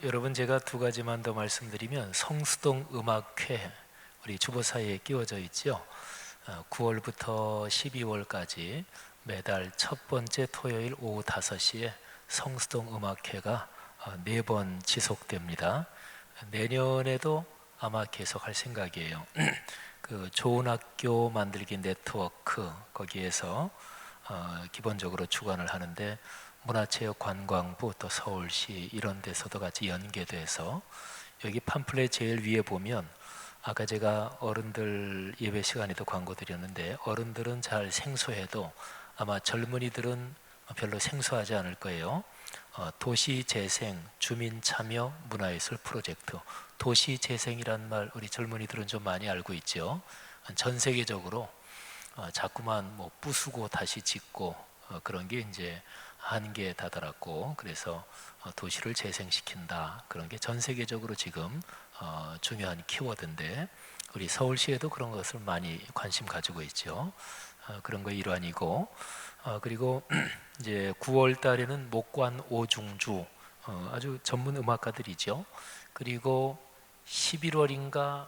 여러분, 제가 두 가지만 더 말씀드리면 성수동 음악회 우리 주보사에 끼워져 있죠. 9월부터 12월까지 매달 첫 번째 토요일 오후 5시에 성수동 음악회가 4번 지속됩니다. 내년에도 아마 계속할 생각이에요. 그 좋은 학교 만들기 네트워크 거기에서 기본적으로 주관을 하는데 문화체육관광부 또 서울시 이런 데서도 같이 연계돼서 여기 팜플렛 제일 위에 보면 아까 제가 어른들 예배 시간에도 광고 드렸는데 어른들은 잘 생소해도 아마 젊은이들은 별로 생소하지 않을 거예요. 도시재생 주민참여 문화예술 프로젝트. 도시재생이란 말 우리 젊은이들은 좀 많이 알고 있죠. 전 세계적으로 자꾸만 뭐 부수고 다시 짓고 그런 게 이제 한계에 다다랐고, 그래서 도시를 재생시킨다 그런 게 전 세계적으로 지금 중요한 키워드인데 우리 서울시에도 그런 것을 많이 관심 가지고 있죠. 그런 거의 일환이고, 그리고 이제 9월 달에는 목관 오중주 아주 전문 음악가들이죠. 그리고 11월인가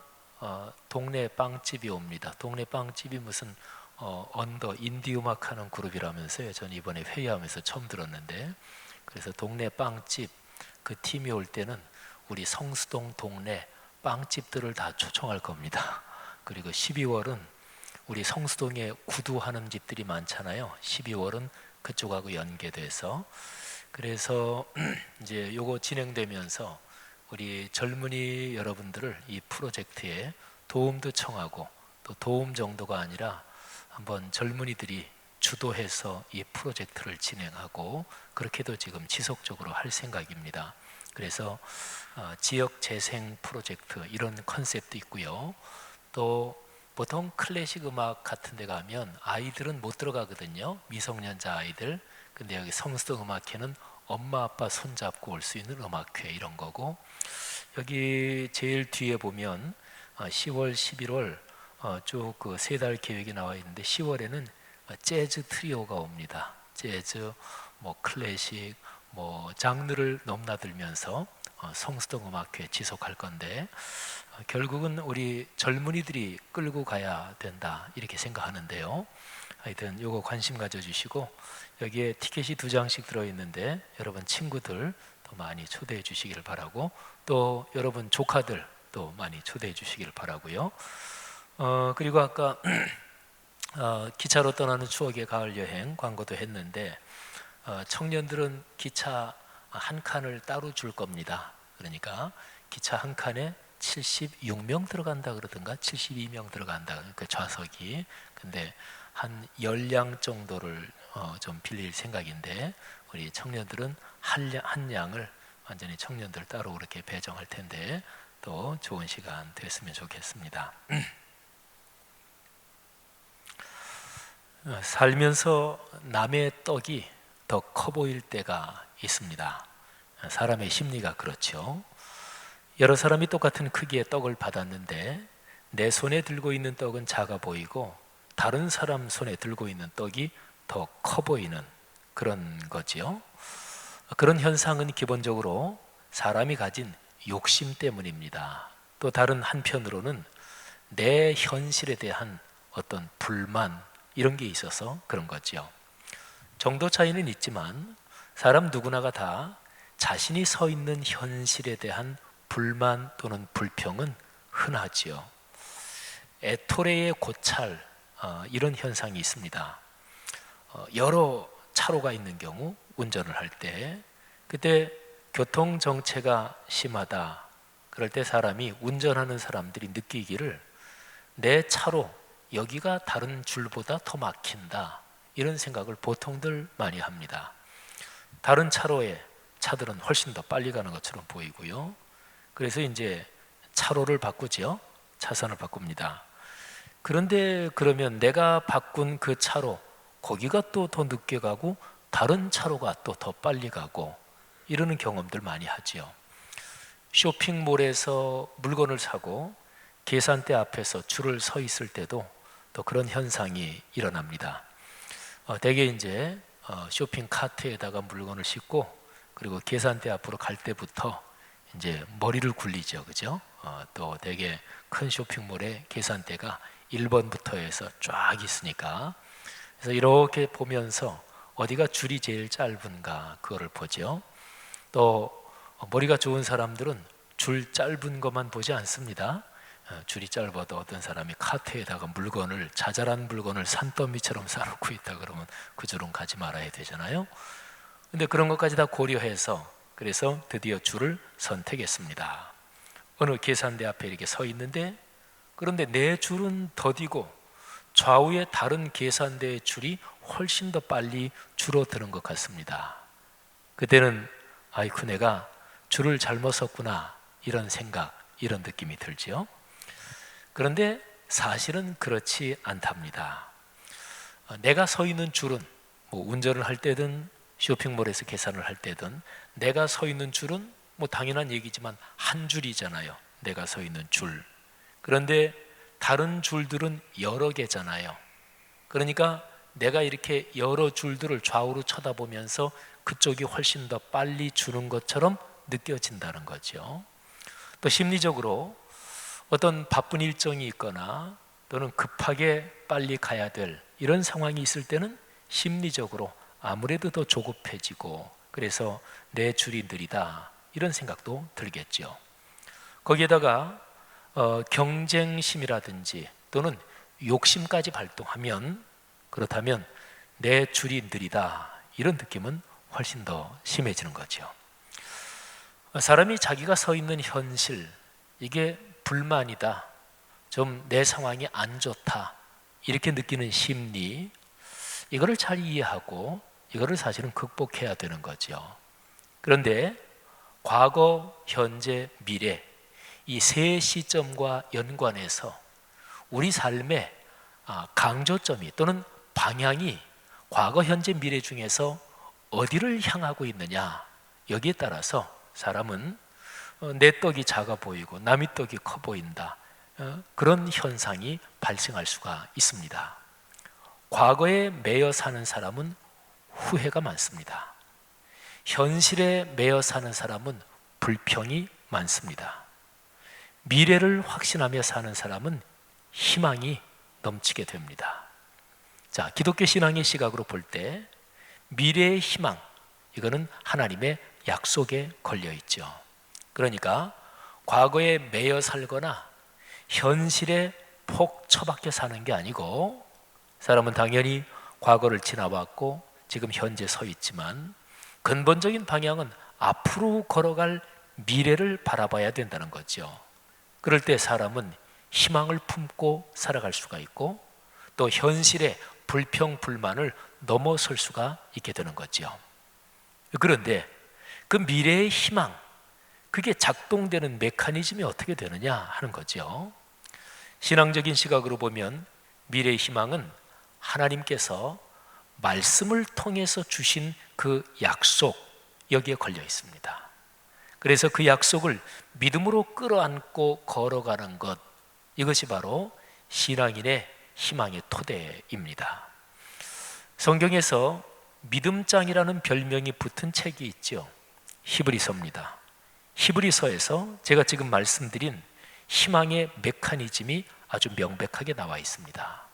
동네 빵집이 옵니다. 동네 빵집이 무슨 언더 인디 음악 하는 그룹이라면서요. 전 이번에 회의하면서 처음 들었는데, 그래서 동네 빵집 그 팀이 올 때는 우리 성수동 동네 빵집들을 다 초청할 겁니다. 그리고 12월은 우리 성수동에 구두하는 집들이 많잖아요. 12월은 그쪽하고 연계돼서, 그래서 이제 요거 진행되면서 우리 젊은이 여러분들을 이 프로젝트에 도움도 청하고, 또 도움 정도가 아니라 한번 젊은이들이 주도해서 이 프로젝트를 진행하고 그렇게도 지금 지속적으로 할 생각입니다. 그래서 지역 재생 프로젝트 이런 컨셉도 있고요. 또 보통 클래식 음악 같은 데 가면 아이들은 못 들어가거든요. 미성년자 아이들. 근데 여기 성수동 음악회는 엄마 아빠 손잡고 올 수 있는 음악회 이런 거고, 여기 제일 뒤에 보면 10월 11월 쭉 그 세 달 계획이 나와 있는데 10월에는 재즈 트리오가 옵니다. 재즈, 뭐 클래식, 뭐 장르를 넘나들면서 성수동 음악회 지속할 건데 결국은 우리 젊은이들이 끌고 가야 된다 이렇게 생각하는데요. 하여튼 요거 관심 가져주시고, 여기에 티켓이 2장씩 들어있는데 여러분 친구들 또 많이 초대해 주시길 바라고, 또 여러분 조카들 또 많이 초대해 주시길 바라고요. 그리고 아까 기차로 떠나는 추억의 가을 여행 광고도 했는데 청년들은 기차 한 칸을 따로 줄 겁니다. 그러니까 기차 한 칸에 76명 들어간다 그러던가 72명 들어간다 그 좌석이. 근데 한 10량 정도를 좀 빌릴 생각인데 우리 청년들은 한 양을 완전히 청년들 따로 그렇게 배정할 텐데 또 좋은 시간 됐으면 좋겠습니다. 살면서 남의 떡이 더 커 보일 때가 있습니다. 사람의 심리가 그렇죠. 여러 사람이 똑같은 크기의 떡을 받았는데 내 손에 들고 있는 떡은 작아 보이고 다른 사람 손에 들고 있는 떡이 더 커 보이는 그런 거지요. 그런 현상은 기본적으로 사람이 가진 욕심 때문입니다. 또 다른 한편으로는 내 현실에 대한 어떤 불만 이런 게 있어서 그런 거죠. 정도 차이는 있지만 사람 누구나가 다 자신이 서 있는 현실에 대한 불만 또는 불평은 흔하지요. 에토레의 고찰 이런 현상이 있습니다. 여러 차로가 있는 경우 운전을 할 때 그때 교통 정체가 심하다 그럴 때 사람이 운전하는 사람들이 느끼기를 내 차로 여기가 다른 줄보다 더 막힌다 이런 생각을 보통들 많이 합니다. 다른 차로에 차들은 훨씬 더 빨리 가는 것처럼 보이고요. 그래서 이제 차로를 바꾸죠. 차선을 바꿉니다. 그런데 그러면 내가 바꾼 그 차로 거기가 또 더 늦게 가고 다른 차로가 또 더 빨리 가고 이러는 경험들 많이 하죠. 쇼핑몰에서 물건을 사고 계산대 앞에서 줄을 서 있을 때도 또 그런 현상이 일어납니다. 대개 이제 쇼핑 카트에다가 물건을 싣고 그리고 계산대 앞으로 갈 때부터 이제 머리를 굴리죠, 그죠? 또 되게 큰 쇼핑몰에 계산대가 1번부터 해서 쫙 있으니까, 그래서 이렇게 보면서 어디가 줄이 제일 짧은가 그거를 보죠. 또 머리가 좋은 사람들은 줄 짧은 것만 보지 않습니다. 줄이 짧아도 어떤 사람이 카트에다가 물건을, 자잘한 물건을 산더미처럼 싸놓고 있다 그러면 그 줄은 가지 말아야 되잖아요. 근데 그런 것까지 다 고려해서 그래서 드디어 줄을 선택했습니다. 어느 계산대 앞에 이렇게 서 있는데, 그런데 내 줄은 더디고 좌우의 다른 계산대의 줄이 훨씬 더 빨리 줄어드는 것 같습니다. 그때는 아이쿠, 내가 줄을 잘못 섰구나, 이런 생각, 이런 느낌이 들지요. 그런데 사실은 그렇지 않답니다. 내가 서 있는 줄은 뭐 운전을 할 때든 쇼핑몰에서 계산을 할 때든 내가 서 있는 줄은 뭐 당연한 얘기지만 한 줄이잖아요. 내가 서 있는 줄. 그런데 다른 줄들은 여러 개잖아요. 그러니까 내가 이렇게 여러 줄들을 좌우로 쳐다보면서 그쪽이 훨씬 더 빨리 주는 것처럼 느껴진다는 거죠. 또 심리적으로 어떤 바쁜 일정이 있거나 또는 급하게 빨리 가야 될 이런 상황이 있을 때는 심리적으로 아무래도 더 조급해지고, 그래서 내 줄이 느리다 이런 생각도 들겠죠. 거기에다가 경쟁심이라든지 또는 욕심까지 발동하면, 그렇다면 내 줄이 느리다 이런 느낌은 훨씬 더 심해지는 거죠. 사람이 자기가 서 있는 현실, 이게 불만이다, 좀 내 상황이 안 좋다 이렇게 느끼는 심리, 이거를 잘 이해하고 이거를 사실은 극복해야 되는 거죠. 그런데 과거, 현재, 미래 이 세 시점과 연관해서 우리 삶의 강조점이 또는 방향이 과거, 현재, 미래 중에서 어디를 향하고 있느냐, 여기에 따라서 사람은 내 떡이 작아 보이고 남의 떡이 커 보인다, 그런 현상이 발생할 수가 있습니다. 과거에 매여 사는 사람은 후회가 많습니다. 현실에 매여 사는 사람은 불평이 많습니다. 미래를 확신하며 사는 사람은 희망이 넘치게 됩니다. 자, 기독교 신앙의 시각으로 볼 때 미래의 희망, 이거는 하나님의 약속에 걸려 있죠. 그러니까 과거에 매여 살거나 현실에 폭 처박혀 사는 게 아니고, 사람은 당연히 과거를 지나왔고 지금 현재 서 있지만 근본적인 방향은 앞으로 걸어갈 미래를 바라봐야 된다는 거죠. 그럴 때 사람은 희망을 품고 살아갈 수가 있고 또 현실의 불평, 불만을 넘어설 수가 있게 되는 거죠. 그런데 그 미래의 희망, 그게 작동되는 메커니즘이 어떻게 되느냐 하는 거죠. 신앙적인 시각으로 보면 미래의 희망은 하나님께서 말씀을 통해서 주신 그 약속, 여기에 걸려 있습니다. 그래서 그 약속을 믿음으로 끌어안고 걸어가는 것, 이것이 바로 신앙인의 희망의 토대입니다. 성경에서 믿음장이라는 별명이 붙은 책이 있죠. 히브리서입니다. 히브리서에서 제가 지금 말씀드린 희망의 메커니즘이 아주 명백하게 나와 있습니다.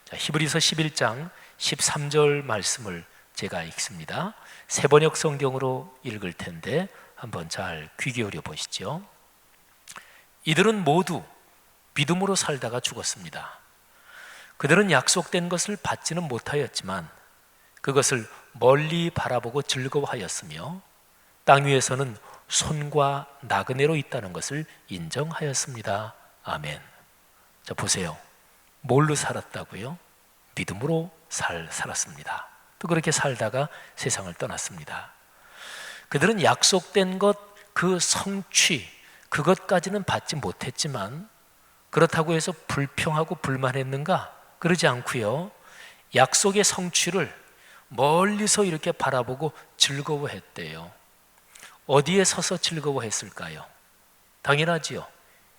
자, 히브리서 11장 13절 말씀을 제가 읽습니다. 세번역 성경으로 읽을 텐데 한번 잘 귀 기울여 보시죠. 이들은 모두 믿음으로 살다가 죽었습니다. 그들은 약속된 것을 받지는 못하였지만 그것을 멀리 바라보고 즐거워하였으며 땅 위에서는 손과 나그네로 있다는 것을 인정하였습니다. 아멘. 자, 보세요. 뭘로 살았다고요? 믿음으로 살았습니다. 또 그렇게 살다가 세상을 떠났습니다. 그들은 약속된 것, 그 성취, 그것까지는 받지 못했지만 그렇다고 해서 불평하고 불만했는가? 그러지 않고요. 약속의 성취를 멀리서 이렇게 바라보고 즐거워했대요. 어디에 서서 즐거워했을까요? 당연하지요.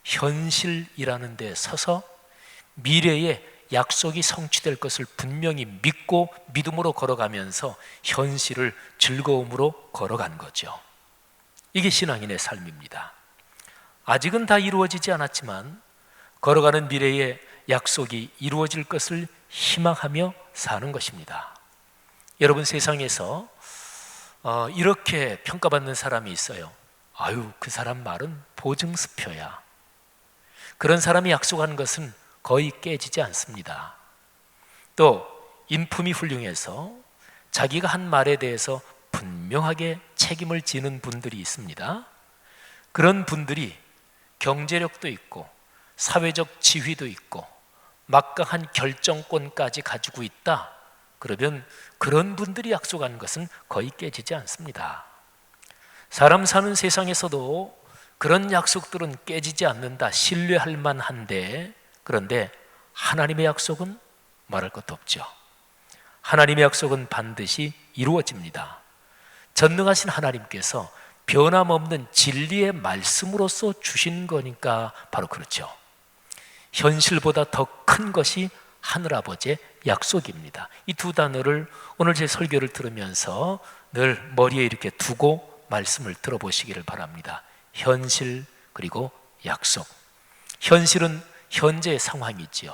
현실이라는 데 서서 미래의 약속이 성취될 것을 분명히 믿고 믿음으로 걸어가면서 현실을 즐거움으로 걸어간 거죠. 이게 신앙인의 삶입니다. 아직은 다 이루어지지 않았지만 걸어가는 미래에 약속이 이루어질 것을 희망하며 사는 것입니다. 여러분, 세상에서 이렇게 평가받는 사람이 있어요. 아유, 그 사람 말은 보증수표야. 그런 사람이 약속한 것은 거의 깨지지 않습니다. 또 인품이 훌륭해서 자기가 한 말에 대해서 분명하게 책임을 지는 분들이 있습니다. 그런 분들이 경제력도 있고 사회적 지위도 있고 막강한 결정권까지 가지고 있다. 그러면 그런 분들이 약속한 것은 거의 깨지지 않습니다. 사람 사는 세상에서도 그런 약속들은 깨지지 않는다. 신뢰할 만한데, 그런데 하나님의 약속은 말할 것도 없죠. 하나님의 약속은 반드시 이루어집니다. 전능하신 하나님께서 변함없는 진리의 말씀으로써 주신 거니까 바로 그렇죠. 현실보다 더 큰 것이 하늘아버지의 약속입니다. 이 두 단어를 오늘 제 설교를 들으면서 늘 머리에 이렇게 두고 말씀을 들어보시기를 바랍니다. 현실 그리고 약속. 현실은 현재의 상황이지요.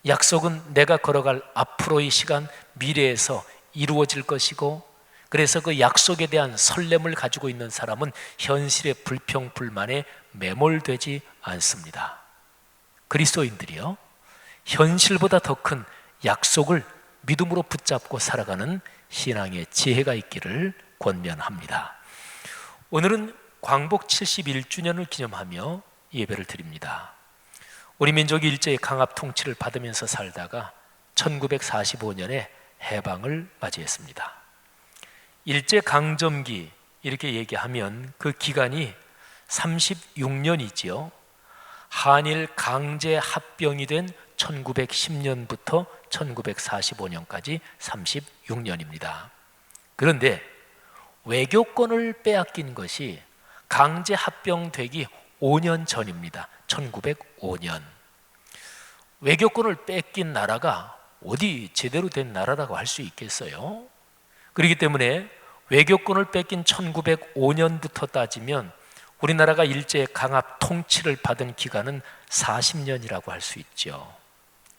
약속은 내가 걸어갈 앞으로의 시간, 미래에서 이루어질 것이고, 그래서 그 약속에 대한 설렘을 가지고 있는 사람은 현실의 불평불만에 매몰되지 않습니다. 그리스도인들이요, 현실보다 더 큰 약속을 믿음으로 붙잡고 살아가는 신앙의 지혜가 있기를 권면합니다. 오늘은 광복 71주년을 기념하며 예배를 드립니다. 우리 민족이 일제의 강압 통치를 받으면서 살다가 1945년에 해방을 맞이했습니다. 일제 강점기 이렇게 얘기하면 그 기간이 36년이지요. 한일 강제 합병이 된 1910년부터 1945년까지 36년입니다. 그런데 외교권을 빼앗긴 것이 강제 합병되기 5년 전입니다. 1905년. 외교권을 뺏긴 나라가 어디 제대로 된 나라라고 할 수 있겠어요? 그렇기 때문에 외교권을 뺏긴 1905년부터 따지면 우리나라가 일제 강압 통치를 받은 기간은 40년이라고 할 수 있죠.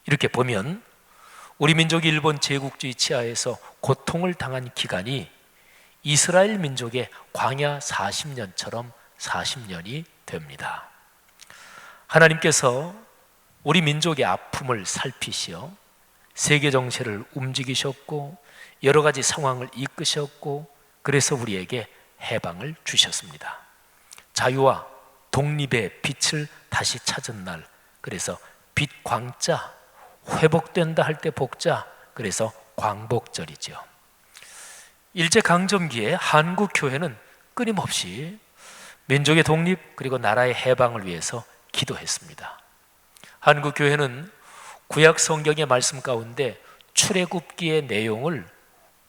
이렇게 보면 우리 민족이 일본 제국주의 치하에서 고통을 당한 기간이 이스라엘 민족의 광야 40년처럼 40년이 됩니다. 하나님께서 우리 민족의 아픔을 살피시어 세계 정세를 움직이셨고 여러 가지 상황을 이끄셨고, 그래서 우리에게 해방을 주셨습니다. 자유와 독립의 빛을 다시 찾은 날, 그래서 빛 광자, 회복된다 할 때 복자, 그래서 광복절이죠. 일제강점기에 한국교회는 끊임없이 민족의 독립 그리고 나라의 해방을 위해서 기도했습니다. 한국교회는 구약 성경의 말씀 가운데 출애굽기의 내용을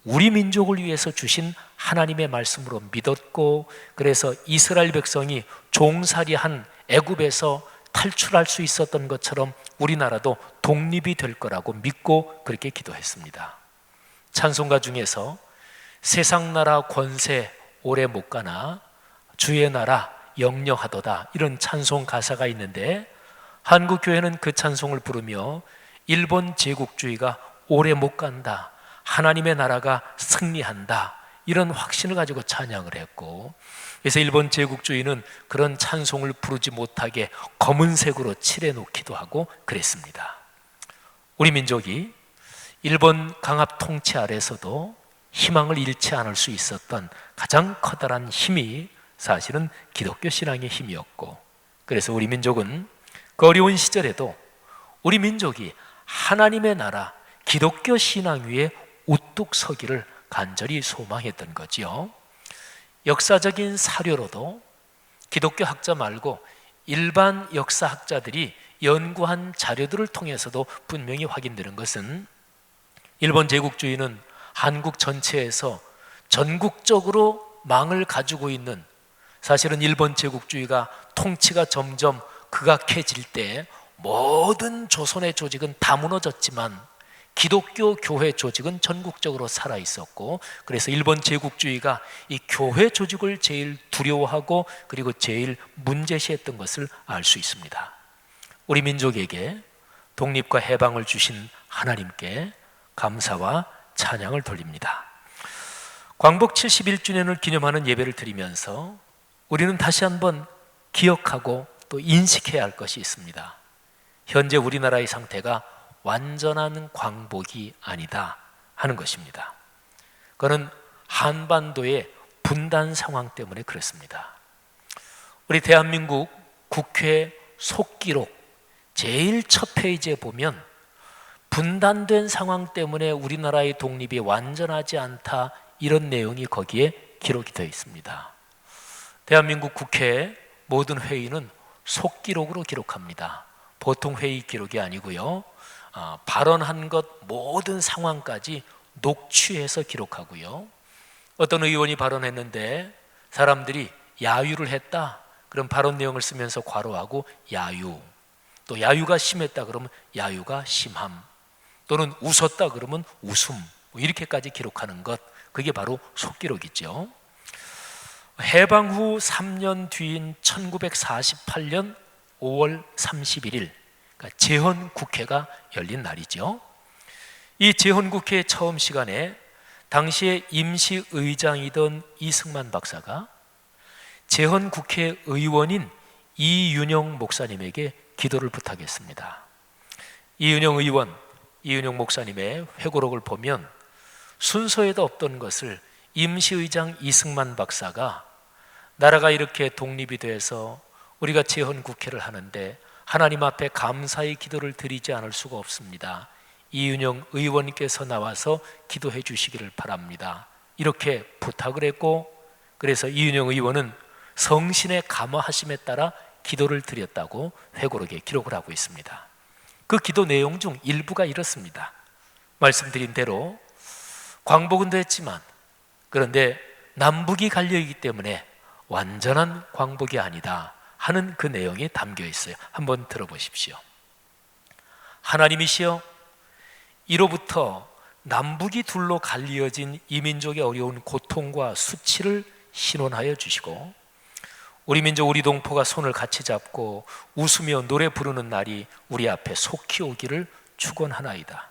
우리 민족을 위해서 주신 하나님의 말씀으로 믿었고, 그래서 이스라엘 백성이 종살이한 애굽에서 탈출할 수 있었던 것처럼 우리나라도 독립이 될 거라고 믿고 그렇게 기도했습니다. 찬송가 중에서 세상 나라 권세 오래 못 가나 주의 나라 영영하도다, 이런 찬송 가사가 있는데, 한국교회는 그 찬송을 부르며 일본 제국주의가 오래 못 간다, 하나님의 나라가 승리한다, 이런 확신을 가지고 찬양을 했고, 그래서 일본 제국주의는 그런 찬송을 부르지 못하게 검은색으로 칠해놓기도 하고 그랬습니다. 우리 민족이 일본 강압 통치 아래서도 희망을 잃지 않을 수 있었던 가장 커다란 힘이 사실은 기독교 신앙의 힘이었고, 그래서 우리 민족은 그 어려운 시절에도 우리 민족이 하나님의 나라 기독교 신앙 위에 우뚝 서기를 간절히 소망했던 거지요. 역사적인 사료로도 기독교 학자 말고 일반 역사학자들이 연구한 자료들을 통해서도 분명히 확인되는 것은, 일본 제국주의는 한국 전체에서 전국적으로 망을 가지고 있는, 사실은 일본 제국주의가 통치가 점점 극악해질 때 모든 조선의 조직은 다 무너졌지만 기독교 교회 조직은 전국적으로 살아 있었고, 그래서 일본 제국주의가 이 교회 조직을 제일 두려워하고 그리고 제일 문제시했던 것을 알 수 있습니다. 우리 민족에게 독립과 해방을 주신 하나님께 감사와 찬양을 돌립니다. 광복 71주년을 기념하는 예배를 드리면서 우리는 다시 한번 기억하고 또 인식해야 할 것이 있습니다. 현재 우리나라의 상태가 완전한 광복이 아니다 하는 것입니다. 그거는 한반도의 분단 상황 때문에 그렇습니다. 우리 대한민국 국회 속기록 제일 첫 페이지에 보면 분단된 상황 때문에 우리나라의 독립이 완전하지 않다, 이런 내용이 거기에 기록이 되어 있습니다. 대한민국 국회 모든 회의는 속기록으로 기록합니다. 보통 회의 기록이 아니고요, 발언한 것 모든 상황까지 녹취해서 기록하고요, 어떤 의원이 발언했는데 사람들이 야유를 했다, 그럼 발언 내용을 쓰면서 괄호하고 야유, 또 야유가 심했다 그러면 야유가 심함, 또는 웃었다 그러면 웃음, 이렇게까지 기록하는 것, 그게 바로 속기록이죠. 해방 후 3년 뒤인 1948년 5월 31일, 그러니까 재헌국회가 열린 날이죠. 이 재헌국회 처음 시간에 당시에 임시의장이던 이승만 박사가 재헌국회 의원인 이윤영 목사님에게 기도를 부탁했습니다. 이윤영 목사님의 회고록을 보면 순서에도 없던 것을 임시의장 이승만 박사가 나라가 이렇게 독립이 돼서 우리가 재헌국회를 하는데 하나님 앞에 감사의 기도를 드리지 않을 수가 없습니다. 이윤영 의원님께서 나와서 기도해 주시기를 바랍니다, 이렇게 부탁을 했고, 그래서 이윤영 의원은 성신의 감화하심에 따라 기도를 드렸다고 회고록에 기록을 하고 있습니다. 그 기도 내용 중 일부가 이렇습니다. 말씀드린 대로 광복은 됐지만 그런데 남북이 갈려있기 때문에 완전한 광복이 아니다 하는 그 내용이 담겨 있어요. 한번 들어보십시오. 하나님이시여, 이로부터 남북이 둘로 갈리어진 이 민족의 어려운 고통과 수치를 신원하여 주시고, 우리 민족 우리 동포가 손을 같이 잡고 웃으며 노래 부르는 날이 우리 앞에 속히 오기를 축원하나이다.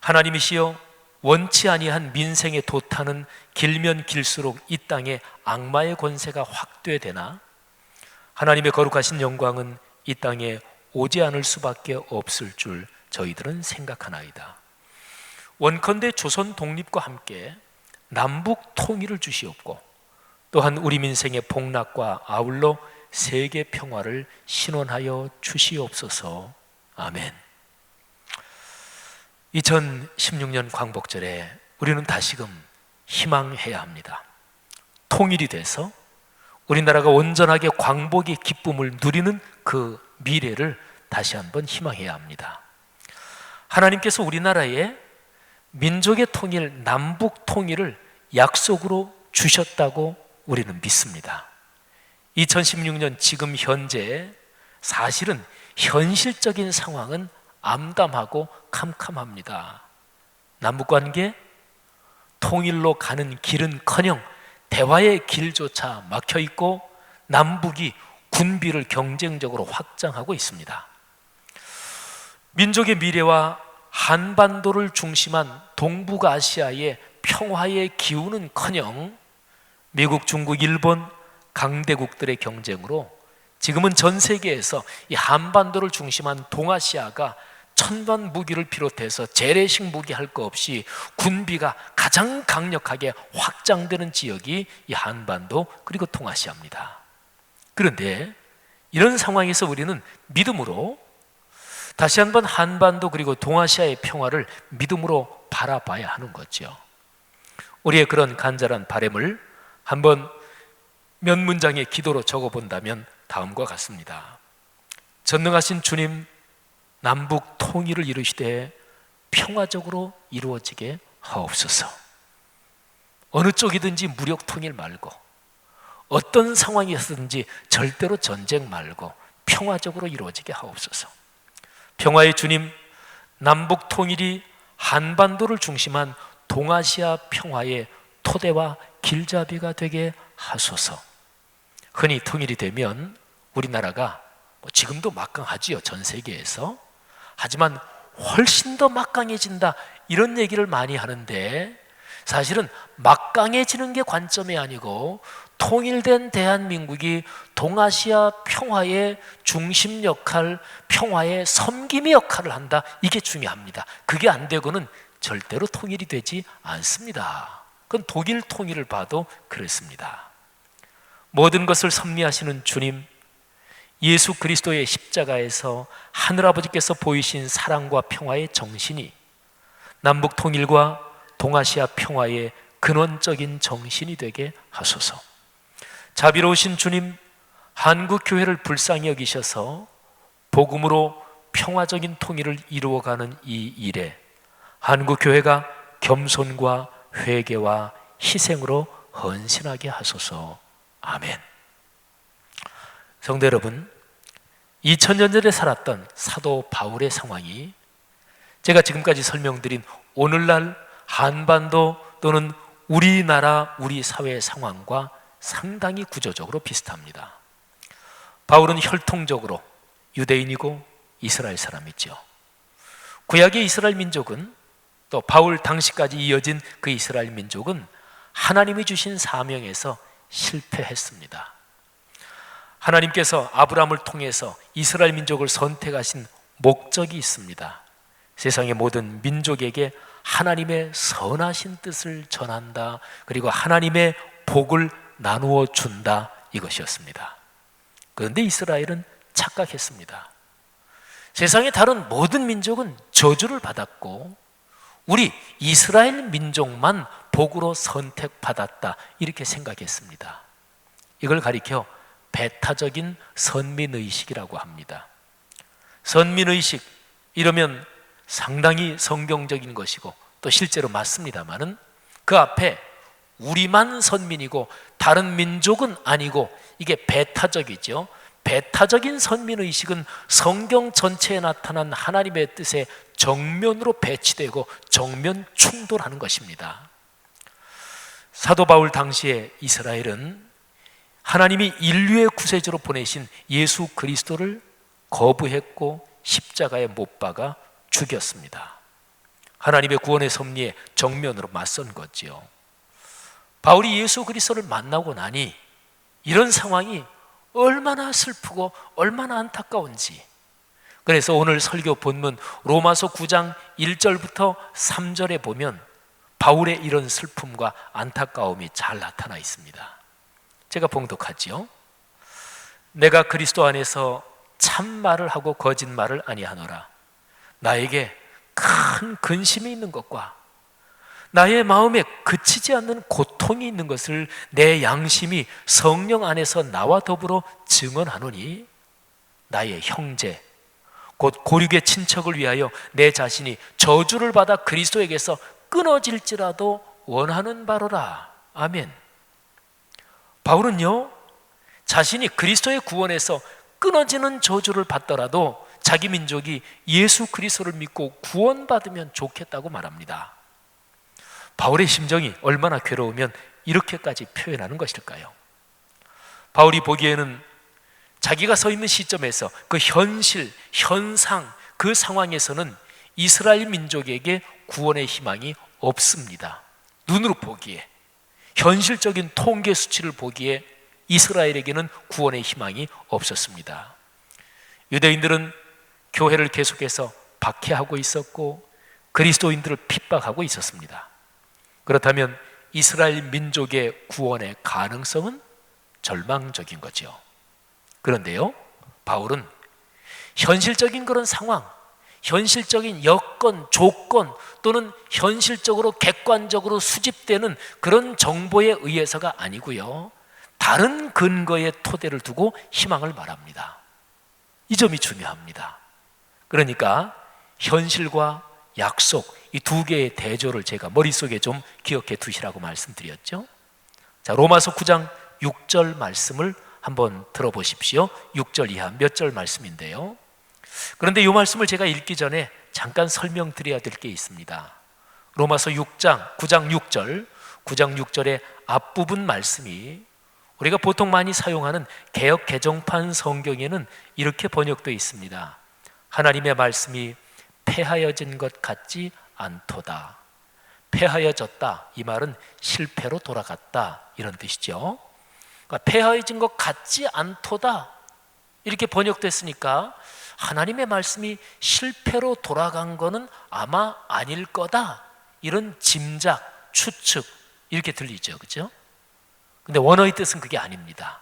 하나님이시여, 원치 아니한 민생의 도타는 길면 길수록 이 땅에 악마의 권세가 확대되나 하나님의 거룩하신 영광은 이 땅에 오지 않을 수밖에 없을 줄 저희들은 생각하나이다. 원컨대 조선 독립과 함께 남북 통일을 주시옵고, 또한 우리 민생의 복락과 아울러 세계 평화를 신원하여 주시옵소서. 아멘. 2016년 광복절에 우리는 다시금 희망해야 합니다. 통일이 돼서 우리나라가 온전하게 광복의 기쁨을 누리는 그 미래를 다시 한번 희망해야 합니다. 하나님께서 우리나라에 민족의 통일, 남북 통일을 약속으로 주셨다고 우리는 믿습니다. 2016년 지금 현재 사실은 현실적인 상황은 암담하고 캄캄합니다. 남북관계 통일로 가는 길은커녕 대화의 길조차 막혀 있고 남북이 군비를 경쟁적으로 확장하고 있습니다. 민족의 미래와 한반도를 중심한 동북아시아의 평화의 기운은커녕 미국, 중국, 일본 강대국들의 경쟁으로 지금은 전 세계에서 이 한반도를 중심한 동아시아가 천만 무기를 비롯해서 재래식 무기 할 거 없이 군비가 가장 강력하게 확장되는 지역이 이 한반도 그리고 동아시아입니다. 그런데 이런 상황에서 우리는 믿음으로 다시 한번 한반도 그리고 동아시아의 평화를 믿음으로 바라봐야 하는 거죠. 우리의 그런 간절한 바람을 한번 몇 문장의 기도로 적어본다면 다음과 같습니다. 전능하신 주님, 남북 통일을 이루시되 평화적으로 이루어지게 하옵소서. 어느 쪽이든지 무력 통일 말고 어떤 상황이었든지 절대로 전쟁 말고 평화적으로 이루어지게 하옵소서. 평화의 주님, 남북 통일이 한반도를 중심한 동아시아 평화의 토대와 길잡이가 되게 하소서. 흔히 통일이 되면 우리나라가 지금도 막강하지요, 전 세계에서. 하지만 훨씬 더 막강해진다, 이런 얘기를 많이 하는데, 사실은 막강해지는 게 관점이 아니고 통일된 대한민국이 동아시아 평화의 중심 역할, 평화의 섬김의 역할을 한다, 이게 중요합니다. 그게 안 되고는 절대로 통일이 되지 않습니다. 그건 독일 통일을 봐도 그랬습니다. 모든 것을 섭리하시는 주님, 예수 그리스도의 십자가에서 하늘아버지께서 보이신 사랑과 평화의 정신이 남북 통일과 동아시아 평화의 근원적인 정신이 되게 하소서. 자비로우신 주님, 한국 교회를 불쌍히 여기셔서 복음으로 평화적인 통일을 이루어가는 이 일에 한국 교회가 겸손과 회개와 희생으로 헌신하게 하소서. 아멘. 성도 여러분, 2000년 전에 살았던 사도 바울의 상황이 제가 지금까지 설명드린 오늘날 한반도 또는 우리나라, 우리 사회의 상황과 상당히 구조적으로 비슷합니다. 바울은 혈통적으로 유대인이고 이스라엘 사람이죠. 구약의 이스라엘 민족은, 또 바울 당시까지 이어진 그 이스라엘 민족은 하나님이 주신 사명에서 실패했습니다. 하나님께서 아브라함을 통해서 이스라엘 민족을 선택하신 목적이 있습니다. 세상의 모든 민족에게 하나님의 선하신 뜻을 전한다, 그리고 하나님의 복을 나누어 준다, 이것이었습니다. 그런데 이스라엘은 착각했습니다. 세상의 다른 모든 민족은 저주를 받았고 우리 이스라엘 민족만 복으로 선택받았다, 이렇게 생각했습니다. 이걸 가리켜 배타적인 선민의식이라고 합니다. 선민의식, 이러면 상당히 성경적인 것이고 또 실제로 맞습니다만은 그 앞에 우리만 선민이고 다른 민족은 아니고, 이게 배타적이죠. 배타적인 선민의식은 성경 전체에 나타난 하나님의 뜻에 정면으로 배치되고 정면 충돌하는 것입니다. 사도 바울 당시에 이스라엘은 하나님이 인류의 구세주로 보내신 예수 그리스도를 거부했고 십자가에 못 박아 죽였습니다. 하나님의 구원의 섭리에 정면으로 맞선 거지요. 바울이 예수 그리스도를 만나고 나니 이런 상황이 얼마나 슬프고 얼마나 안타까운지, 그래서 오늘 설교 본문 로마서 9장 1절부터 3절에 보면 바울의 이런 슬픔과 안타까움이 잘 나타나 있습니다. 제가 봉독하지요. 내가 그리스도 안에서 참말을 하고 거짓말을 아니하노라. 나에게 큰 근심이 있는 것과 나의 마음에 그치지 않는 고통이 있는 것을 내 양심이 성령 안에서 나와 더불어 증언하노니, 나의 형제 곧 고륙의 친척을 위하여 내 자신이 저주를 받아 그리스도에게서 끊어질지라도 원하는 바로라. 아멘. 바울은요, 자신이 그리스도의 구원에서 끊어지는 저주를 받더라도 자기 민족이 예수 그리스도를 믿고 구원받으면 좋겠다고 말합니다. 바울의 심정이 얼마나 괴로우면 이렇게까지 표현하는 것일까요? 바울이 보기에는 자기가 서 있는 시점에서 그 현실, 현상, 그 상황에서는 이스라엘 민족에게 구원의 희망이 없습니다. 눈으로 보기에, 현실적인 통계 수치를 보기에 이스라엘에게는 구원의 희망이 없었습니다. 유대인들은 교회를 계속해서 박해하고 있었고 그리스도인들을 핍박하고 있었습니다. 그렇다면 이스라엘 민족의 구원의 가능성은 절망적인 거죠. 그런데요, 바울은 현실적인 그런 상황, 현실적인 여건, 조건 또는 현실적으로 객관적으로 수집되는 그런 정보에 의해서가 아니고요, 다른 근거의 토대를 두고 희망을 말합니다. 이 점이 중요합니다. 그러니까 현실과 약속, 이 두 개의 대조를 제가 머릿속에 좀 기억해 두시라고 말씀드렸죠. 자, 로마서 9장 6절 말씀을 한번 들어보십시오. 6절 이하 몇 절 말씀인데요. 그런데 이 말씀을 제가 읽기 전에 잠깐 설명드려야 될 게 있습니다. 로마서 9장 6절 9장 6절의 앞부분 말씀이 우리가 보통 많이 사용하는 개역 개정판 성경에는 이렇게 번역되어 있습니다. 하나님의 말씀이 패하여진 것 같지 않도다. 패하여졌다, 이 말은 실패로 돌아갔다, 이런 뜻이죠. 그러니까 패하여진 것 같지 않도다 이렇게 번역됐으니까 하나님의 말씀이 실패로 돌아간 거는 아마 아닐 거다, 이런 짐작, 추측 이렇게 들리죠, 그렇죠? 근데 원어의 뜻은 그게 아닙니다.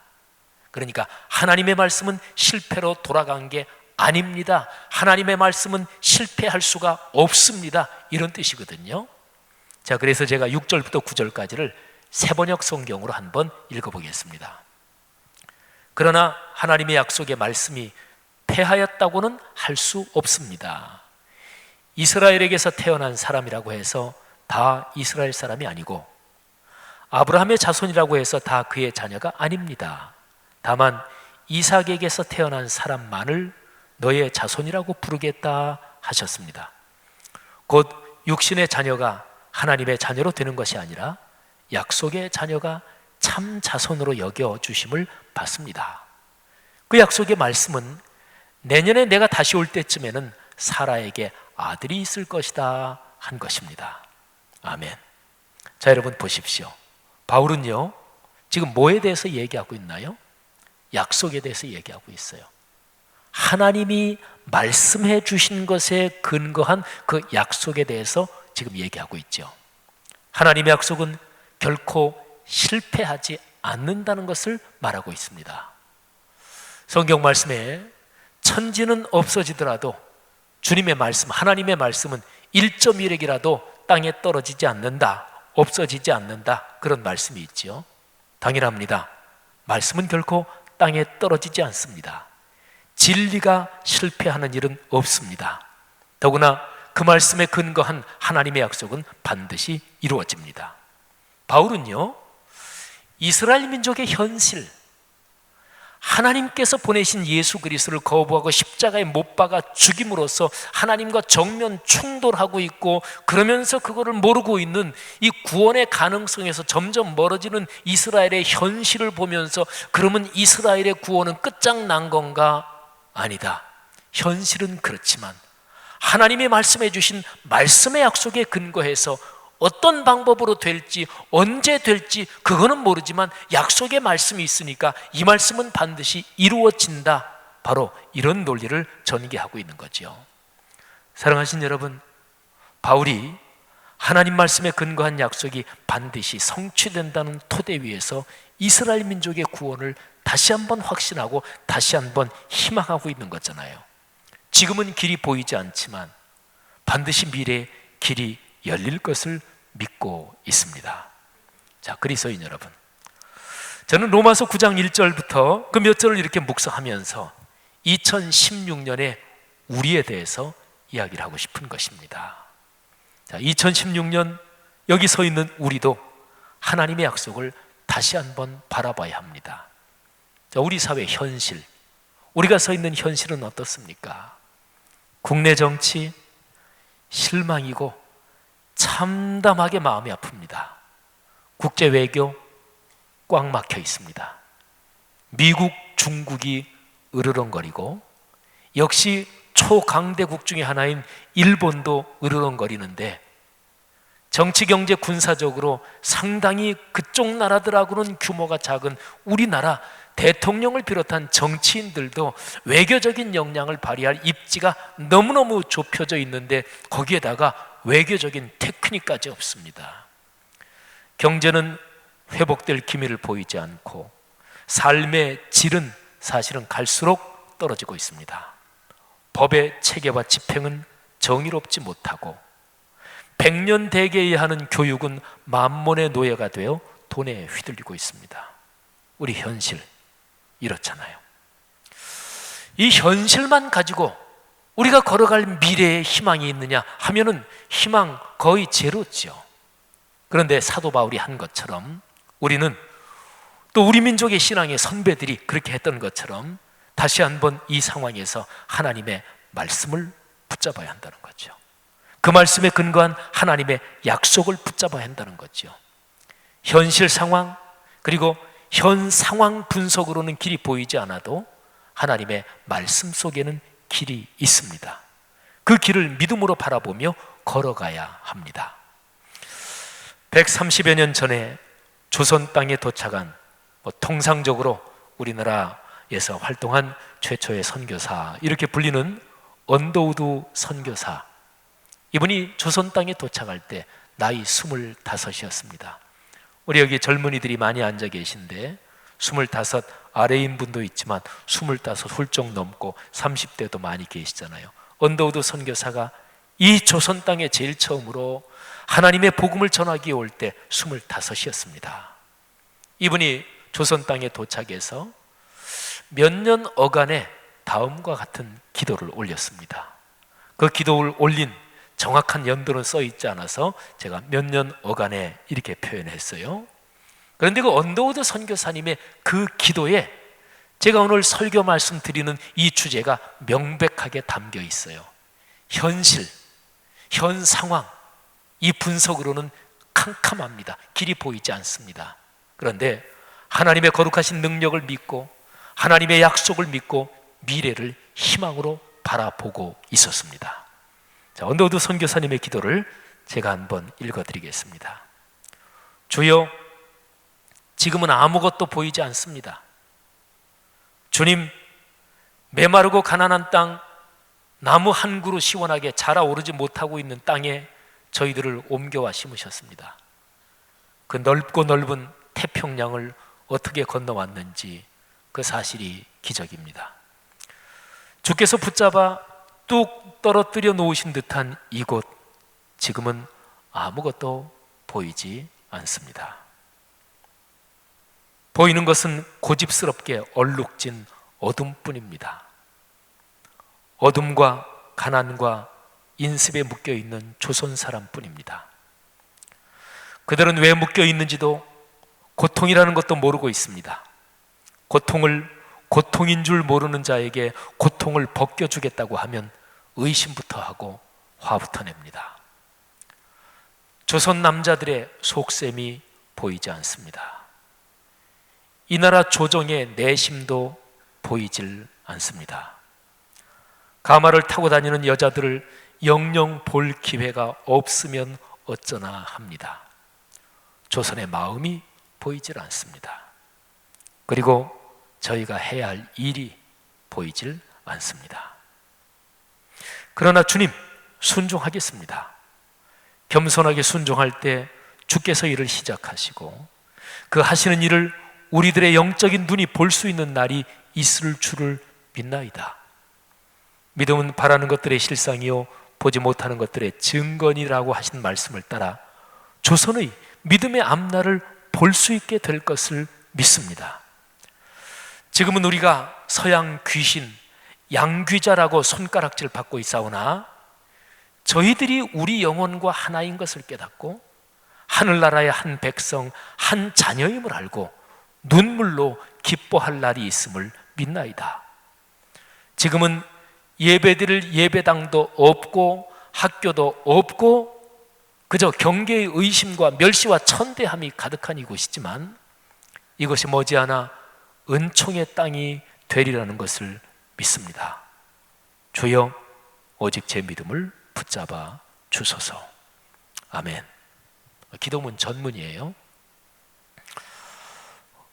그러니까 하나님의 말씀은 실패로 돌아간 게 아닙니다. 하나님의 말씀은 실패할 수가 없습니다, 이런 뜻이거든요. 자, 그래서 제가 6절부터 9절까지를 새번역 성경으로 한번 읽어보겠습니다. 그러나 하나님의 약속의 말씀이 패하였다고는 할 수 없습니다. 이스라엘에게서 태어난 사람이라고 해서 다 이스라엘 사람이 아니고 아브라함의 자손이라고 해서 다 그의 자녀가 아닙니다. 다만 이삭에게서 태어난 사람만을 너의 자손이라고 부르겠다 하셨습니다. 곧 육신의 자녀가 하나님의 자녀로 되는 것이 아니라 약속의 자녀가 참 자손으로 여겨주심을 받습니다. 그 약속의 말씀은 내년에 내가 다시 올 때쯤에는 사라에게 아들이 있을 것이다 한 것입니다. 아멘. 자, 여러분 보십시오. 바울은요, 지금 뭐에 대해서 얘기하고 있나요? 약속에 대해서 얘기하고 있어요. 하나님이 말씀해 주신 것에 근거한 그 약속에 대해서 지금 얘기하고 있죠. 하나님의 약속은 결코 실패하지 않는다는 것을 말하고 있습니다. 성경 말씀에 천지는 없어지더라도 주님의 말씀, 하나님의 말씀은 1.1핵이라도 땅에 떨어지지 않는다, 없어지지 않는다, 그런 말씀이 있지요. 당연합니다. 말씀은 결코 땅에 떨어지지 않습니다. 진리가 실패하는 일은 없습니다. 더구나 그 말씀에 근거한 하나님의 약속은 반드시 이루어집니다. 바울은요, 이스라엘 민족의 현실, 하나님께서 보내신 예수 그리스도를 거부하고 십자가에 못 박아 죽임으로써 하나님과 정면 충돌하고 있고, 그러면서 그거를 모르고 있는 이 구원의 가능성에서 점점 멀어지는 이스라엘의 현실을 보면서, 그러면 이스라엘의 구원은 끝장난 건가? 아니다. 현실은 그렇지만 하나님이 말씀해 주신 말씀의 약속에 근거해서 어떤 방법으로 될지, 언제 될지 그거는 모르지만 약속의 말씀이 있으니까 이 말씀은 반드시 이루어진다, 바로 이런 논리를 전개하고 있는 거죠. 사랑하신 여러분, 바울이 하나님 말씀에 근거한 약속이 반드시 성취된다는 토대 위에서 이스라엘 민족의 구원을 다시 한번 확신하고 다시 한번 희망하고 있는 거잖아요. 지금은 길이 보이지 않지만 반드시 미래에 길이 열릴 것을 믿고 있습니다. 자, 그리스도인 여러분, 저는 로마서 9장 1절부터 그 몇 절을 이렇게 묵상하면서 2016년에 우리에 대해서 이야기를 하고 싶은 것입니다. 자, 2016년 여기 서 있는 우리도 하나님의 약속을 다시 한번 바라봐야 합니다. 자, 우리 사회 현실, 우리가 서 있는 현실은 어떻습니까? 국내 정치 실망이고 참담하게 마음이 아픕니다. 국제 외교 꽉 막혀 있습니다. 미국, 중국이 으르렁거리고 역시 초강대국 중에 하나인 일본도 으르렁거리는데, 정치, 경제, 군사적으로 상당히 그쪽 나라들하고는 규모가 작은 우리나라 대통령을 비롯한 정치인들도 외교적인 역량을 발휘할 입지가 너무너무 좁혀져 있는데 거기에다가 외교적인 테크닉까지 없습니다. 경제는 회복될 기미를 보이지 않고 삶의 질은 사실은 갈수록 떨어지고 있습니다. 법의 체계와 집행은 정의롭지 못하고 100년 대계해야 하는 교육은 만몬의 노예가 되어 돈에 휘둘리고 있습니다. 우리 현실 이렇잖아요. 이 현실만 가지고 우리가 걸어갈 미래에 희망이 있느냐 하면은 희망 거의 제로죠. 그런데 사도 바울이 한 것처럼 우리는 또 우리 민족의 신앙의 선배들이 그렇게 했던 것처럼 다시 한번 이 상황에서 하나님의 말씀을 붙잡아야 한다는 거죠. 그 말씀에 근거한 하나님의 약속을 붙잡아야 한다는 거죠. 현실 상황, 그리고 현 상황 분석으로는 길이 보이지 않아도 하나님의 말씀 속에는 길이 있습니다. 그 길을 믿음으로 바라보며 걸어가야 합니다. 130여 년 전에 조선 땅에 도착한 통상적으로 우리나라에서 활동한 최초의 선교사, 이렇게 불리는 언더우드 선교사, 이분이 조선 땅에 도착할 때 나이 25이었습니다. 우리 여기 젊은이들이 많이 앉아 계신데 25 아래인 분도 있지만 25 훌쩍 넘고 30대도 많이 계시잖아요. 언더우드 선교사가 이 조선 땅에 제일 처음으로 하나님의 복음을 전하기 올 때 25이었습니다. 이분이 조선 땅에 도착해서 몇 년 어간에 다음과 같은 기도를 올렸습니다. 그 기도를 올린 정확한 연도는 써 있지 않아서 제가 몇 년 어간에 이렇게 표현했어요. 그런데 그 언더우드 선교사님의 그 기도에 제가 오늘 설교 말씀드리는 이 주제가 명백하게 담겨 있어요. 현실, 현 상황, 이 분석으로는 캄캄합니다. 길이 보이지 않습니다. 그런데 하나님의 거룩하신 능력을 믿고 하나님의 약속을 믿고 미래를 희망으로 바라보고 있었습니다. 자, 언더우드 선교사님의 기도를 제가 한번 읽어드리겠습니다. 주여, 지금은 아무것도 보이지 않습니다. 주님, 메마르고 가난한 땅, 나무 한 그루 시원하게 자라오르지 못하고 있는 땅에 저희들을 옮겨와 심으셨습니다. 그 넓고 넓은 태평양을 어떻게 건너왔는지 그 사실이 기적입니다. 주께서 붙잡아 뚝 떨어뜨려 놓으신 듯한 이곳, 지금은 아무것도 보이지 않습니다. 보이는 것은 고집스럽게 얼룩진 어둠뿐입니다. 어둠과 가난과 인습에 묶여있는 조선 사람뿐입니다. 그들은 왜 묶여있는지도 고통이라는 것도 모르고 있습니다. 고통을 고통인 줄 모르는 자에게 고통을 벗겨주겠다고 하면 의심부터 하고 화부터 냅니다. 조선 남자들의 속셈이 보이지 않습니다. 이 나라 조정의 내심도 보이질 않습니다. 가마를 타고 다니는 여자들을 영영 볼 기회가 없으면 어쩌나 합니다. 조선의 마음이 보이질 않습니다. 그리고 저희가 해야 할 일이 보이질 않습니다. 그러나 주님, 순종하겠습니다. 겸손하게 순종할 때 주께서 일을 시작하시고 그 하시는 일을 우리들의 영적인 눈이 볼 수 있는 날이 있을 줄을 믿나이다. 믿음은 바라는 것들의 실상이요 보지 못하는 것들의 증거니라고 하신 말씀을 따라 조선의 믿음의 앞날을 볼 수 있게 될 것을 믿습니다. 지금은 우리가 서양 귀신, 양귀자라고 손가락질 받고 있사오나 저희들이 우리 영혼과 하나인 것을 깨닫고 하늘나라의 한 백성, 한 자녀임을 알고 눈물로 기뻐할 날이 있음을 믿나이다. 지금은 예배드릴 예배당도 없고 학교도 없고 그저 경계의 의심과 멸시와 천대함이 가득한 이곳이지만 이것이 머지않아 은총의 땅이 되리라는 것을 믿습니다. 주여, 오직 제 믿음을 붙잡아 주소서. 아멘. 기도문 전문이에요.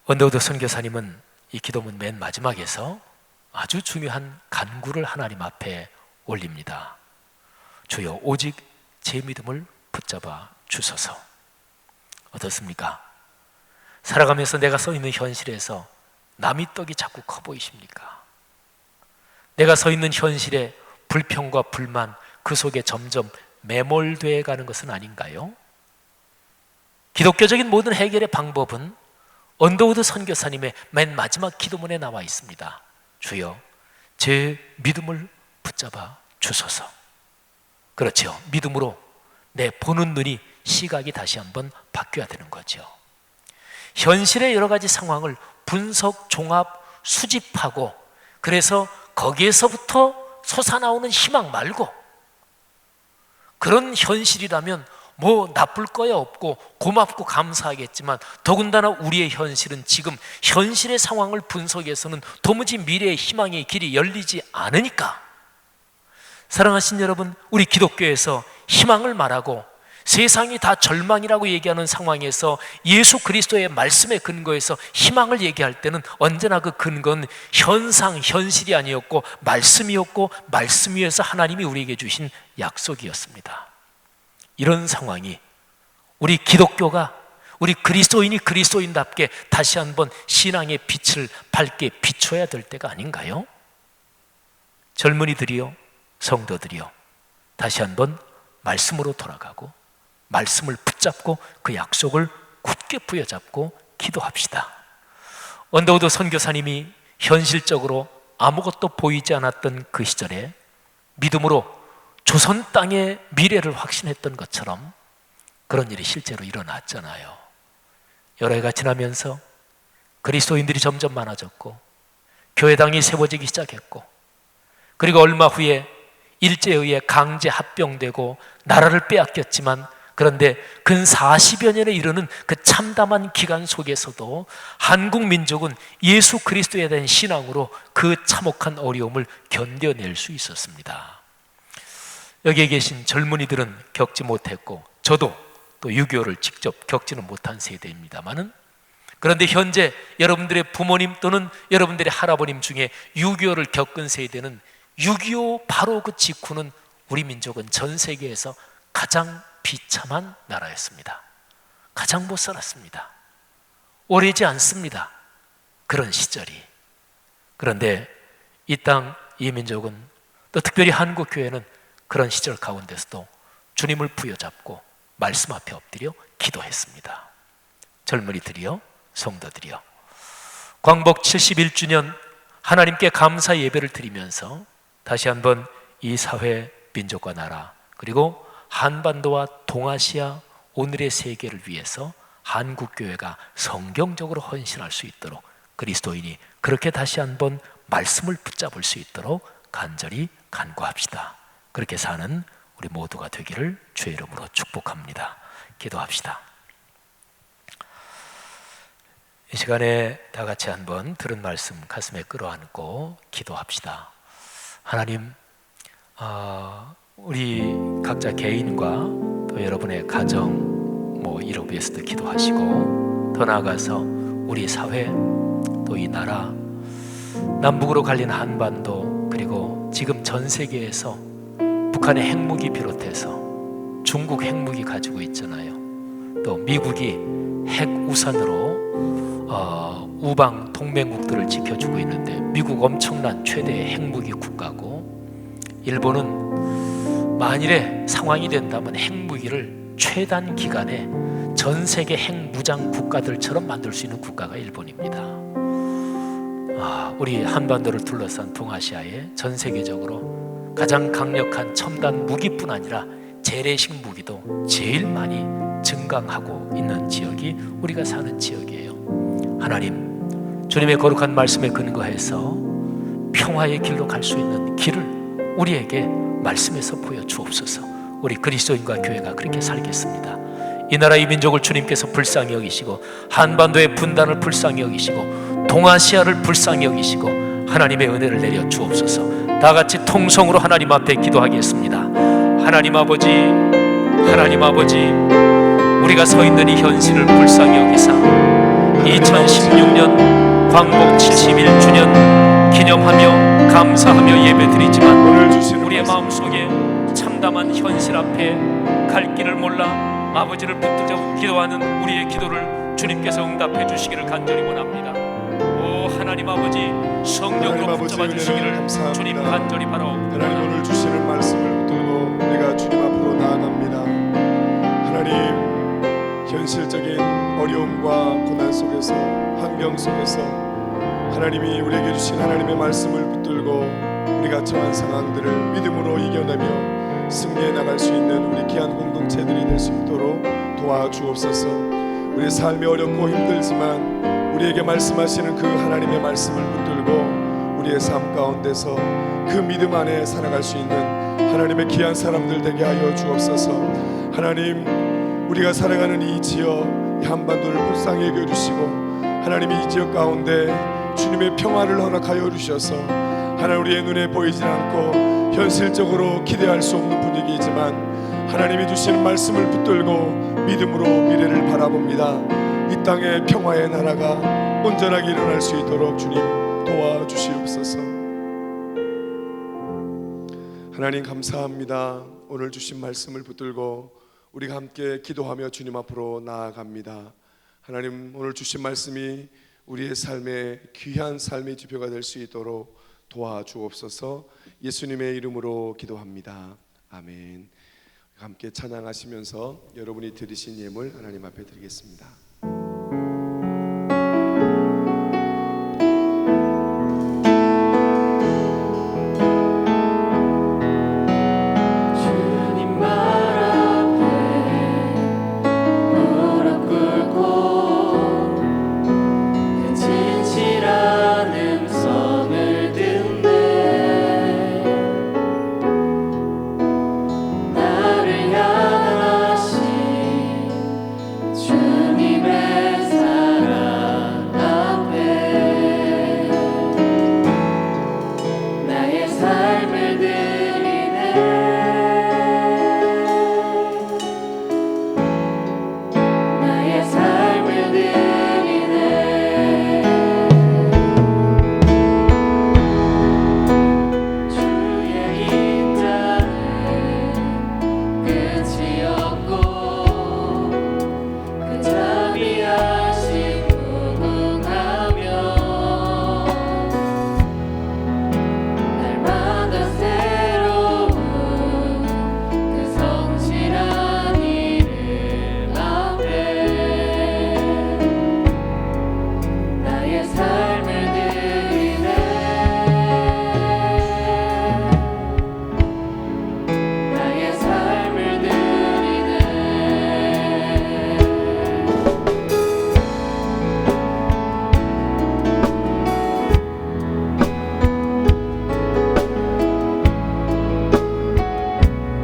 언더우드 선교사님은 이 기도문 맨 마지막에서 아주 중요한 간구를 하나님 앞에 올립니다. 주여, 오직 제 믿음을 붙잡아 주소서. 어떻습니까? 살아가면서 내가 서 있는 현실에서 남의 떡이 자꾸 커 보이십니까? 내가 서 있는 현실에 불평과 불만, 그 속에 점점 매몰되어 가는 것은 아닌가요? 기독교적인 모든 해결의 방법은 언더우드 선교사님의 맨 마지막 기도문에 나와 있습니다. 주여, 제 믿음을 붙잡아 주소서. 그렇죠. 믿음으로 내 보는 눈이, 시각이 다시 한번 바뀌어야 되는 거죠. 현실의 여러 가지 상황을 분석, 종합, 수집하고 그래서 거기에서부터 솟아나오는 희망 말고 그런 현실이라면 뭐 나쁠 거야 없고 고맙고 감사하겠지만 더군다나 우리의 현실은 지금 현실의 상황을 분석해서는 도무지 미래의 희망의 길이 열리지 않으니까 사랑하신 여러분, 우리 기독교에서 희망을 말하고 세상이 다 절망이라고 얘기하는 상황에서 예수 그리스도의 말씀에 근거해서 희망을 얘기할 때는 언제나 그 근거는 현상, 현실이 아니었고 말씀이었고 말씀 위에서 하나님이 우리에게 주신 약속이었습니다. 이런 상황이 우리 기독교가 우리 그리스도인이 그리스도인답게 다시 한번 신앙의 빛을 밝게 비춰야 될 때가 아닌가요? 젊은이들이요, 성도들이요, 다시 한번 말씀으로 돌아가고 말씀을 붙잡고 그 약속을 굳게 부여잡고 기도합시다. 언더우드 선교사님이 현실적으로 아무것도 보이지 않았던 그 시절에 믿음으로 조선 땅의 미래를 확신했던 것처럼 그런 일이 실제로 일어났잖아요. 여러 해가 지나면서 그리스도인들이 점점 많아졌고 교회당이 세워지기 시작했고 그리고 얼마 후에 일제에 의해 강제 합병되고 나라를 빼앗겼지만 그런데 근 40여 년에 이르는 그 참담한 기간 속에서도 한국 민족은 예수 그리스도에 대한 신앙으로 그 참혹한 어려움을 견뎌낼 수 있었습니다. 여기에 계신 젊은이들은 겪지 못했고 저도 또 6.25를 직접 겪지는 못한 세대입니다만은 그런데 현재 여러분들의 부모님 또는 여러분들의 할아버님 중에 6.25를 겪은 세대는 6.25 바로 그 직후는 우리 민족은 전 세계에서 가장 비참한 나라였습니다. 가장 못 살았습니다. 오래지 않습니다. 그런 시절이. 그런데 이 땅, 이 민족은 또 특별히 한국교회는 그런 시절 가운데서도 주님을 부여잡고 말씀 앞에 엎드려 기도했습니다. 젊은이들이요, 성도들이요, 광복 71주년 하나님께 감사 예배를 드리면서 다시 한번 이 사회, 민족과 나라 그리고 한반도와 동아시아 오늘의 세계를 위해서 한국교회가 성경적으로 헌신할 수 있도록 그리스도인이 그렇게 다시 한번 말씀을 붙잡을 수 있도록 간절히 간구합시다. 그렇게 사는 우리 모두가 되기를 주의 이름으로 축복합니다. 기도합시다. 이 시간에 다 같이 한번 들은 말씀 가슴에 끌어안고 기도합시다. 하나님, 우리 각자 개인과 또 여러분의 가정 이를 위해서도 기도하시고 더 나아가서 우리 사회 또 이 나라 남북으로 갈린 한반도 그리고 지금 전 세계에서 북한의 핵무기 비롯해서 중국 핵무기 가지고 있잖아요. 또 미국이 핵 우산으로 우방 동맹국들을 지켜주고 있는데 미국 엄청난 최대의 핵무기 국가고 일본은 만일에 상황이 된다면 핵무기를 최단 기간에 전 세계 핵무장 국가들처럼 만들 수 있는 국가가 일본입니다. 우리 한반도를 둘러싼 동아시아에 전 세계적으로 가장 강력한 첨단 무기뿐 아니라 재래식 무기도 제일 많이 증강하고 있는 지역이 우리가 사는 지역이에요. 하나님, 주님의 거룩한 말씀에 근거해서 평화의 길로 갈 수 있는 길을 우리에게 말씀에서 보여주옵소서. 우리 그리스도인과 교회가 그렇게 살겠습니다. 이 나라 이 민족을 주님께서 불쌍히 여기시고 한반도의 분단을 불쌍히 여기시고 동아시아를 불쌍히 여기시고 하나님의 은혜를 내려 주옵소서. 다 같이 통성으로 하나님 앞에 기도하겠습니다. 하나님 아버지, 하나님 아버지, 우리가 서 있는 이 현실을 불쌍히 여기사 2016년 광복 71주년 기념하며 감사하며 예배드리지만 우리의 마음속에 참담한 현실 앞에 갈 길을 몰라 아버지를 붙들고 기도하는 우리의 기도를 주님께서 응답해 주시기를 간절히 원합니다. 오 하나님 아버지, 성령으로 붙잡아 주시기를 주님 간절히 바라옵니다. 하나님 오늘 주시는 말씀을 붙들고 우리가 주님 앞으로 나아갑니다. 하나님, 현실적인 어려움과 고난 속에서 환경 속에서 하나님이 우리에게 주신 하나님의 말씀을 붙들고 우리가 처한 상황들을 믿음으로 이겨내며 승리해 나갈 수 있는 우리 귀한 공동체들이 될 수 있도록 도와주옵소서. 우리 삶이 어렵고 힘들지만 우리에게 말씀하시는 그 하나님의 말씀을 붙들고 우리의 삶 가운데서 그 믿음 안에 살아갈 수 있는 하나님의 귀한 사람들 되게 하여 주옵소서. 하나님, 우리가 살아가는 이 지역, 이 한반도를 불쌍히 여겨주시고 하나님이 이 지역 가운데 주님의 평화를 허락하여 주셔서 하나님, 우리의 눈에 보이지 않고 현실적으로 기대할 수 없는 분위기이지만 하나님이 주시는 말씀을 붙들고 믿음으로 미래를 바라봅니다. 이 땅에 평화의 나라가 온전하게 일어날 수 있도록 주님 도와주시옵소서. 하나님 감사합니다. 오늘 주신 말씀을 붙들고 우리가 함께 기도하며 주님 앞으로 나아갑니다. 하나님, 오늘 주신 말씀이 우리의 삶의 귀한 삶의 지표가 될 수 있도록 도와주옵소서. 예수님의 이름으로 기도합니다. 아멘. 함께 찬양하시면서 여러분이 드리신 예물 하나님 앞에 드리겠습니다.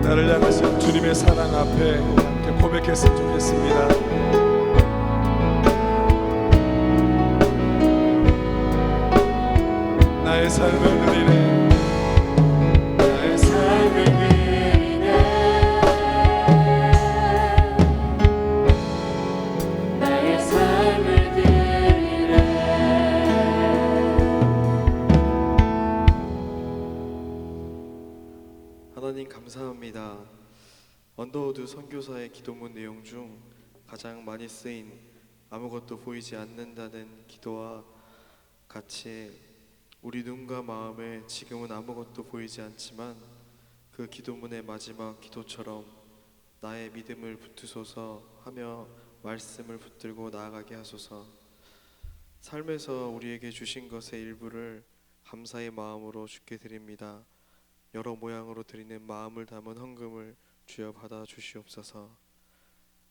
나를 향하신 주님의 사랑 앞에 함께 고백했으면 좋겠습니다. 나의 삶을 누리네, 나의 삶을 누리네, 나의 삶을 누리네. 하나님 감사합니다. 언더우드 선교사의 기도문 내용 중 가장 많이 쓰인 아무것도 보이지 않는다는 기도와 같이 우리 눈과 마음에 지금은 아무것도 보이지 않지만 그 기도문의 마지막 기도처럼 나의 믿음을 붙드소서 하며 말씀을 붙들고 나아가게 하소서. 삶에서 우리에게 주신 것의 일부를 감사의 마음으로 주께 드립니다. 여러 모양으로 드리는 마음을 담은 헌금을 주여 받아 주시옵소서.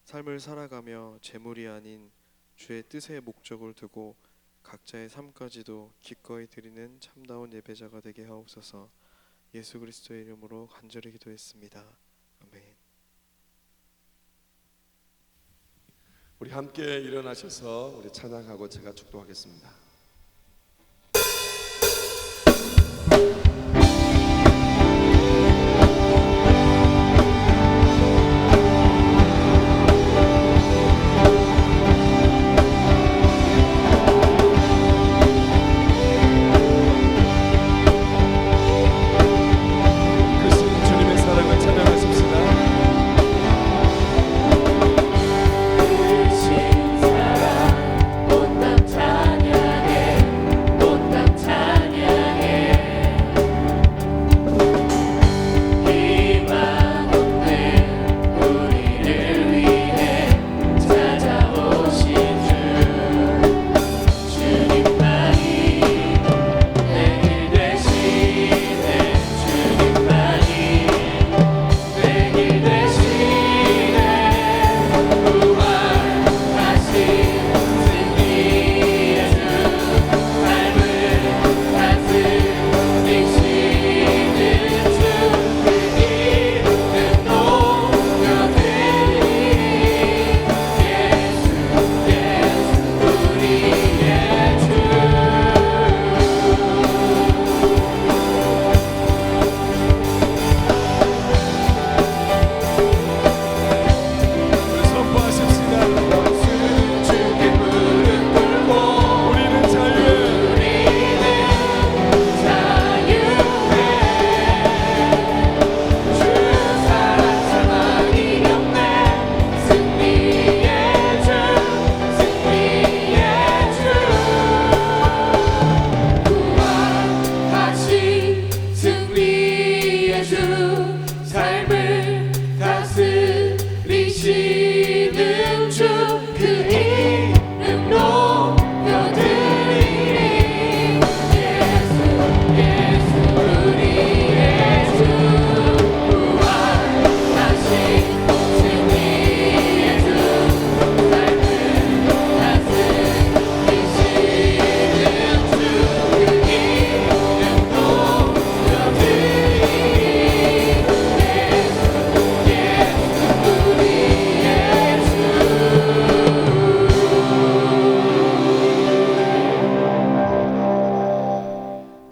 삶을 살아가며 재물이 아닌 주의 뜻의 목적을 두고 각자의 삶까지도 기꺼이 드리는 참다운 예배자가 되게 하옵소서. 예수 그리스도의 이름으로 간절히 기도했습니다. 아멘. 우리 함께 일어나셔서 우리 찬양하고 제가 축도하겠습니다. 온 땅 찬양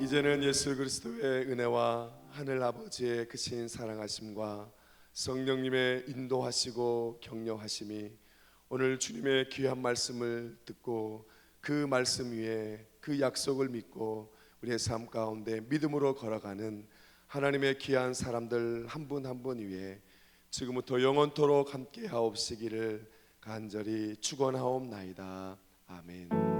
이제는 예수 그리스도의 은혜와 하늘 아버지의 크신 사랑하심과 성령님의 인도하시고 격려하심이 오늘 주님의 귀한 말씀을 듣고 그 말씀 위에 그 약속을 믿고 우리의 삶 가운데 믿음으로 걸어가는 하나님의 귀한 사람들 한 분 한 분 위에 지금부터 영원토록 함께 하옵시기를 간절히 축원하옵나이다. 아멘.